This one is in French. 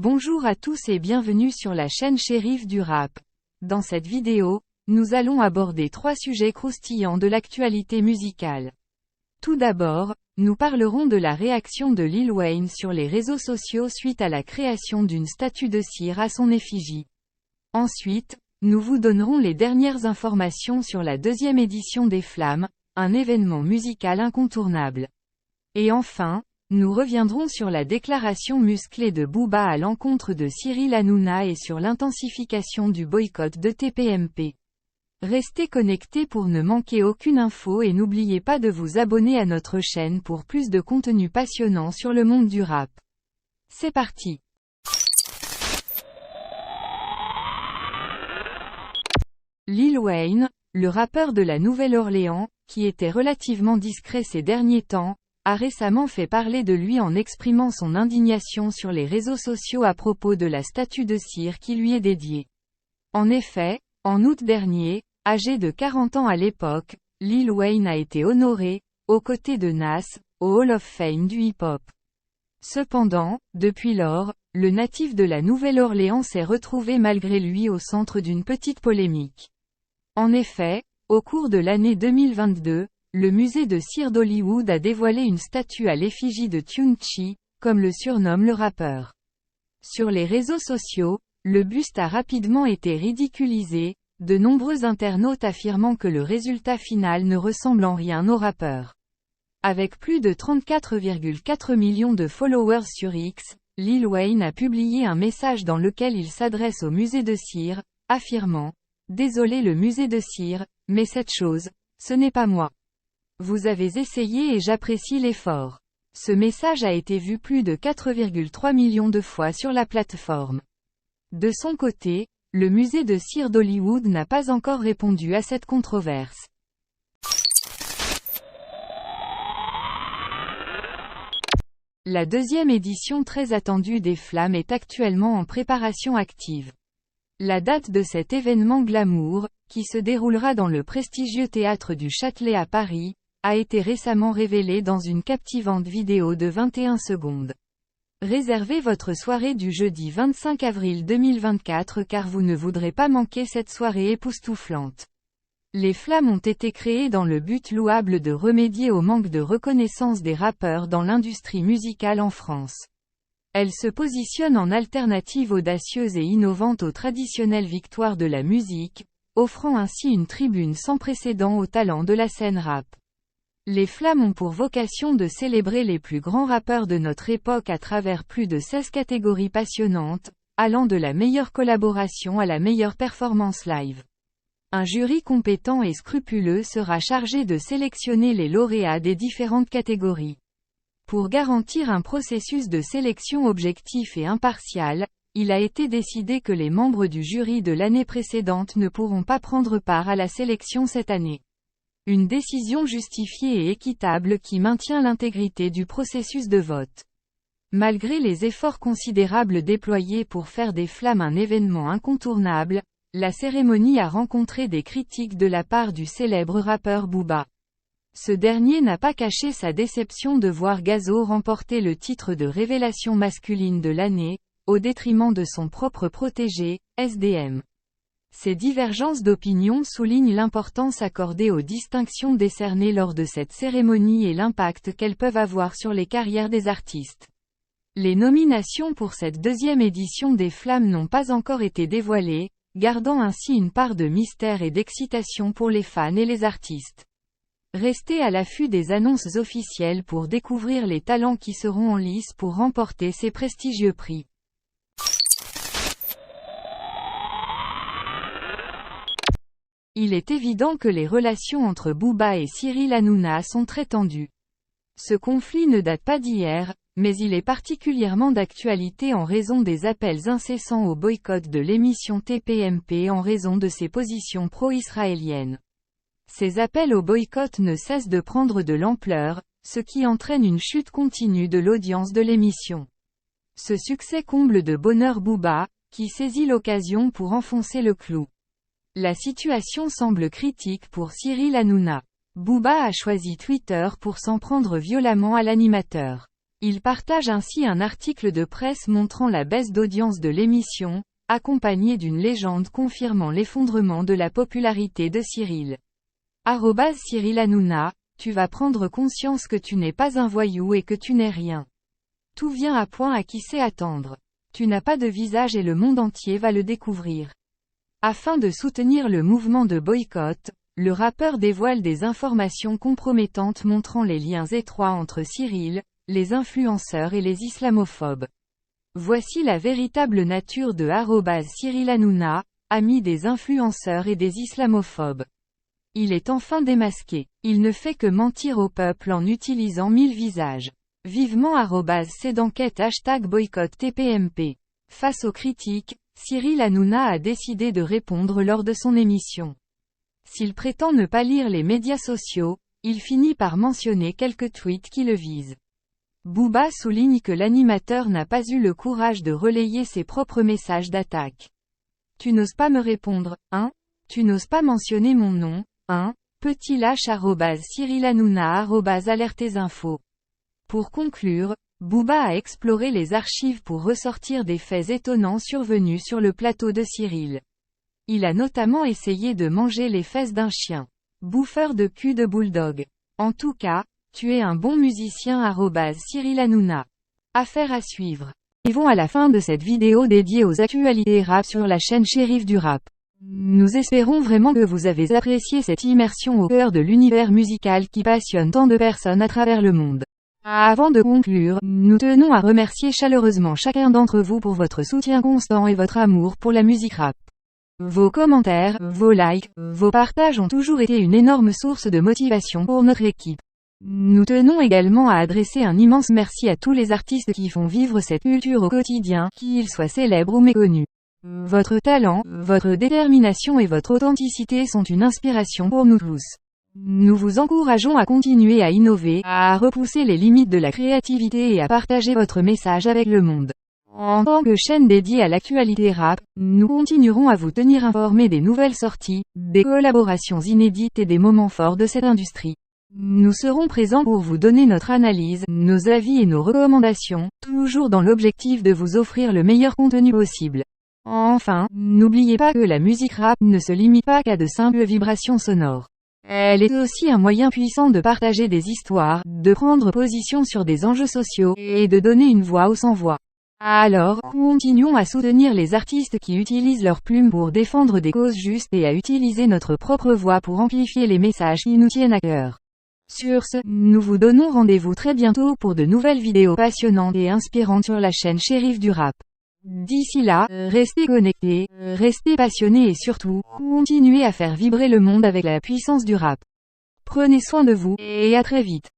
Bonjour à tous et bienvenue sur la chaîne Chérif du Rap. Dans cette vidéo, nous allons aborder 3 sujets croustillants de l'actualité musicale. Tout d'abord, nous parlerons de la réaction de Lil Wayne sur les réseaux sociaux suite à la création d'une statue de cire à son effigie. Ensuite, nous vous donnerons les dernières informations sur la 2e édition des Flammes, un événement musical incontournable. Et enfin, nous reviendrons sur la déclaration musclée de Booba à l'encontre de Cyril Hanouna et sur l'intensification du boycott de TPMP. Restez connectés pour ne manquer aucune info et n'oubliez pas de vous abonner à notre chaîne pour plus de contenu passionnant sur le monde du rap. C'est parti. Lil Wayne, le rappeur de la Nouvelle-Orléans, qui était relativement discret ces derniers temps, a récemment fait parler de lui en exprimant son indignation sur les réseaux sociaux à propos de la statue de cire qui lui est dédiée. En effet, en août dernier, âgé de 40 ans à l'époque, Lil Wayne a été honoré, aux côtés de Nas, au Hall of Fame du hip-hop. Cependant, depuis lors, le natif de la Nouvelle-Orléans s'est retrouvé malgré lui au centre d'une petite polémique. En effet, au cours de l'année 2022, le musée de cire d'Hollywood a dévoilé une statue à l'effigie de Tunechi, comme le surnomme le rappeur. Sur les réseaux sociaux, le buste a rapidement été ridiculisé, de nombreux internautes affirmant que le résultat final ne ressemble en rien au rappeur. Avec plus de 34,4 millions de followers sur X, Lil Wayne a publié un message dans lequel il s'adresse au musée de cire, affirmant « Désolé le musée de cire, mais cette chose, ce n'est pas moi. Vous avez essayé et j'apprécie l'effort. » Ce message a été vu plus de 4,3 millions de fois sur la plateforme. De son côté, le musée de cire d'Hollywood n'a pas encore répondu à cette controverse. La 2e édition très attendue des Flammes est actuellement en préparation active. La date de cet événement glamour, qui se déroulera dans le prestigieux théâtre du Châtelet à Paris, a été récemment révélée dans une captivante vidéo de 21 secondes. Réservez votre soirée du jeudi 25 avril 2024 car vous ne voudrez pas manquer cette soirée époustouflante. Les Flammes ont été créées dans le but louable de remédier au manque de reconnaissance des rappeurs dans l'industrie musicale en France. Elles se positionnent en alternative audacieuse et innovante aux traditionnelles victoires de la musique, offrant ainsi une tribune sans précédent aux talents de la scène rap. Les Flammes ont pour vocation de célébrer les plus grands rappeurs de notre époque à travers plus de 16 catégories passionnantes, allant de la meilleure collaboration à la meilleure performance live. Un jury compétent et scrupuleux sera chargé de sélectionner les lauréats des différentes catégories. Pour garantir un processus de sélection objectif et impartial, il a été décidé que les membres du jury de l'année précédente ne pourront pas prendre part à la sélection cette année. Une décision justifiée et équitable qui maintient l'intégrité du processus de vote. Malgré les efforts considérables déployés pour faire des Flammes un événement incontournable, la cérémonie a rencontré des critiques de la part du célèbre rappeur Booba. Ce dernier n'a pas caché sa déception de voir Gazo remporter le titre de révélation masculine de l'année, au détriment de son propre protégé, SDM. Ces divergences d'opinion soulignent l'importance accordée aux distinctions décernées lors de cette cérémonie et l'impact qu'elles peuvent avoir sur les carrières des artistes. Les nominations pour cette 2e édition des Flammes n'ont pas encore été dévoilées, gardant ainsi une part de mystère et d'excitation pour les fans et les artistes. Restez à l'affût des annonces officielles pour découvrir les talents qui seront en lice pour remporter ces prestigieux prix. Il est évident que les relations entre Booba et Cyril Hanouna sont très tendues. Ce conflit ne date pas d'hier, mais il est particulièrement d'actualité en raison des appels incessants au boycott de l'émission TPMP en raison de ses positions pro-israéliennes. Ces appels au boycott ne cessent de prendre de l'ampleur, ce qui entraîne une chute continue de l'audience de l'émission. Ce succès comble de bonheur Booba, qui saisit l'occasion pour enfoncer le clou. La situation semble critique pour Cyril Hanouna. Booba a choisi Twitter pour s'en prendre violemment à l'animateur. Il partage ainsi un article de presse montrant la baisse d'audience de l'émission, accompagné d'une légende confirmant l'effondrement de la popularité de Cyril. @Cyril Hanouna, tu vas prendre conscience que tu n'es pas un voyou et que tu n'es rien. Tout vient à point à qui sait attendre. Tu n'as pas de visage et le monde entier va le découvrir. Afin de soutenir le mouvement de boycott, le rappeur dévoile des informations compromettantes montrant les liens étroits entre Cyril, les influenceurs et les islamophobes. Voici la véritable nature de @Cyril Hanouna, ami des influenceurs et des islamophobes. Il est enfin démasqué. Il ne fait que mentir au peuple en utilisant 1000 visages. Vivement @c'est d'enquête #boycott TPMP. Face aux critiques, Cyril Hanouna a décidé de répondre lors de son émission. S'il prétend ne pas lire les médias sociaux, il finit par mentionner quelques tweets qui le visent. Booba souligne que l'animateur n'a pas eu le courage de relayer ses propres messages d'attaque. Tu n'oses pas me répondre, hein? Tu n'oses pas mentionner mon nom, hein? Petit lâche @Cyril Hanouna @alertesinfo. Pour conclure, Booba a exploré les archives pour ressortir des faits étonnants survenus sur le plateau de Cyril. Il a notamment essayé de manger les fesses d'un chien. Bouffeur de cul de bulldog. En tout cas, tu es un bon musicien @Cyril Hanouna. Affaire à suivre. Arrivons à la fin de cette vidéo dédiée aux actualités rap sur la chaîne Shérif du Rap. Nous espérons vraiment que vous avez apprécié cette immersion au cœur de l'univers musical qui passionne tant de personnes à travers le monde. Avant de conclure, nous tenons à remercier chaleureusement chacun d'entre vous pour votre soutien constant et votre amour pour la musique rap. Vos commentaires, vos likes, vos partages ont toujours été une énorme source de motivation pour notre équipe. Nous tenons également à adresser un immense merci à tous les artistes qui font vivre cette culture au quotidien, qu'ils soient célèbres ou méconnus. Votre talent, votre détermination et votre authenticité sont une inspiration pour nous tous. Nous vous encourageons à continuer à innover, à repousser les limites de la créativité et à partager votre message avec le monde. En tant que chaîne dédiée à l'actualité rap, nous continuerons à vous tenir informés des nouvelles sorties, des collaborations inédites et des moments forts de cette industrie. Nous serons présents pour vous donner notre analyse, nos avis et nos recommandations, toujours dans l'objectif de vous offrir le meilleur contenu possible. Enfin, n'oubliez pas que la musique rap ne se limite pas qu'à de simples vibrations sonores. Elle est aussi un moyen puissant de partager des histoires, de prendre position sur des enjeux sociaux, et de donner une voix aux sans-voix. Alors, continuons à soutenir les artistes qui utilisent leurs plumes pour défendre des causes justes et à utiliser notre propre voix pour amplifier les messages qui nous tiennent à cœur. Sur ce, nous vous donnons rendez-vous très bientôt pour de nouvelles vidéos passionnantes et inspirantes sur la chaîne Shérif du Rap. D'ici là, restez connectés, restez passionnés et surtout, continuez à faire vibrer le monde avec la puissance du rap. Prenez soin de vous, et à très vite.